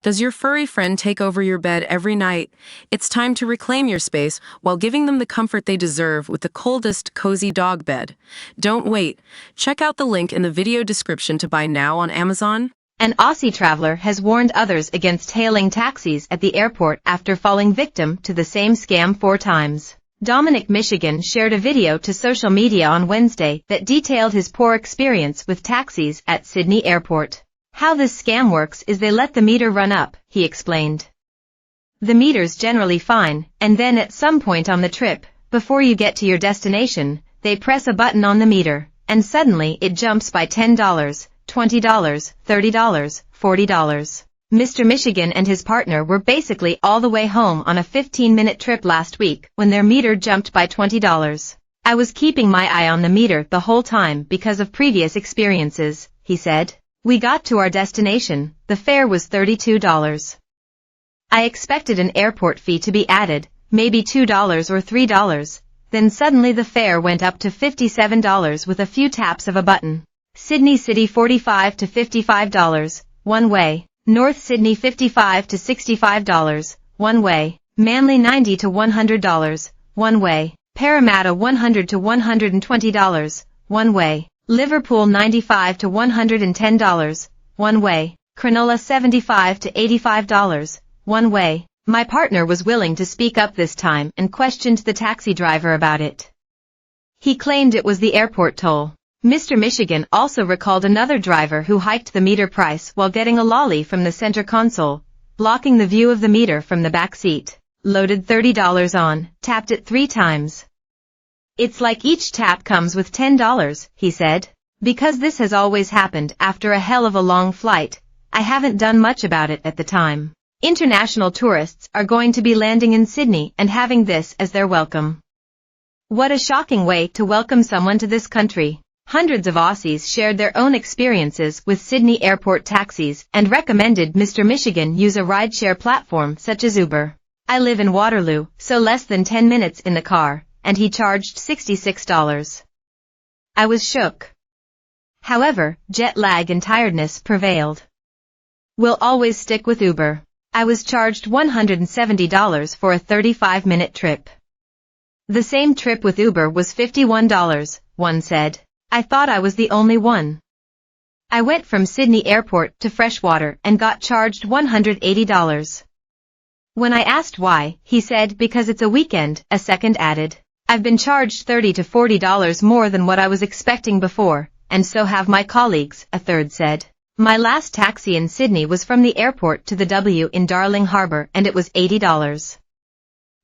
Does your furry friend take over your bed every night? It's time to reclaim your space while giving them the comfort they deserve with the coldest, cozy dog bed. Don't wait. Check out the link in the video description to buy now on Amazon. An Aussie traveler has warned others against hailing taxis at the airport after falling victim to the same scam 4 times. Dominic, Michigan shared a video to social media on Wednesday that detailed his poor experience with taxis at Sydney Airport. How this scam works is they let the meter run up, he explained. The meter's generally fine, and then at some point on the trip, before you get to your destination, they press a button on the meter, and suddenly it jumps by $10, $20, $30, $40. Mr. Michigan and his partner were basically all the way home on a 15-minute trip last week when their meter jumped by $20. I was keeping my eye on the meter the whole time because of previous experiences, he said. We got to our destination, the fare was $32. I expected an airport fee to be added, maybe $2 or $3, then suddenly the fare went up to $57 with a few taps of a button. Sydney City $45 to $55, one way. North Sydney $55 to $65, one way. Manly $90 to $100, one way. Parramatta $100 to $120, one way. Liverpool $95 to $110, one way. Cronulla $75 to $85, one way. My partner was willing to speak up this time and questioned the taxi driver about it. He claimed it was the airport toll. Mr. Michigan also recalled another driver who hiked the meter price while getting a lolly from the center console, blocking the view of the meter from the back seat. Loaded $30 on, tapped it 3 times. It's like each tap comes with $10, he said. Because this has always happened after a hell of a long flight, I haven't done much about it at the time. International tourists are going to be landing in Sydney and having this as their welcome. What a shocking way to welcome someone to this country. Hundreds of Aussies shared their own experiences with Sydney airport taxis and recommended Mr. Michigan use a rideshare platform such as Uber. I live in Waterloo, so less than 10 minutes in the car, and he charged $66. I was shook. However, jet lag and tiredness prevailed. We'll always stick with Uber. I was charged $170 for a 35-minute trip. The same trip with Uber was $51, one said. I thought I was the only one. I went from Sydney Airport to Freshwater and got charged $180. When I asked why, he said because it's a weekend, a second added. I've been charged $30 to $40 more than what I was expecting before, and so have my colleagues, a third said. My last taxi in Sydney was from the airport to the W in Darling Harbour and it was $80.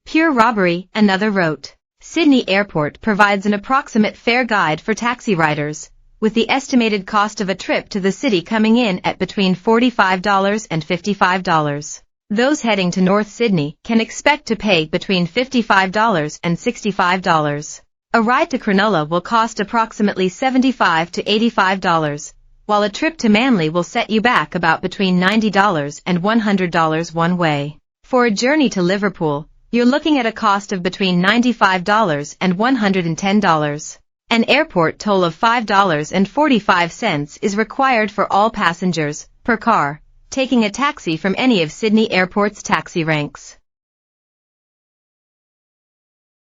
Pure robbery, another wrote. Sydney Airport provides an approximate fare guide for taxi riders, with the estimated cost of a trip to the city coming in at between $45 and $55. Those heading to North Sydney can expect to pay between $55 and $65. A ride to Cronulla will cost approximately $75 to $85, while a trip to Manly will set you back about between $90 and $100 one way. For a journey to Liverpool, you're looking at a cost of between $95 and $110. An airport toll of $5.45 is required for all passengers, per car, taking a taxi from any of Sydney Airport's taxi ranks.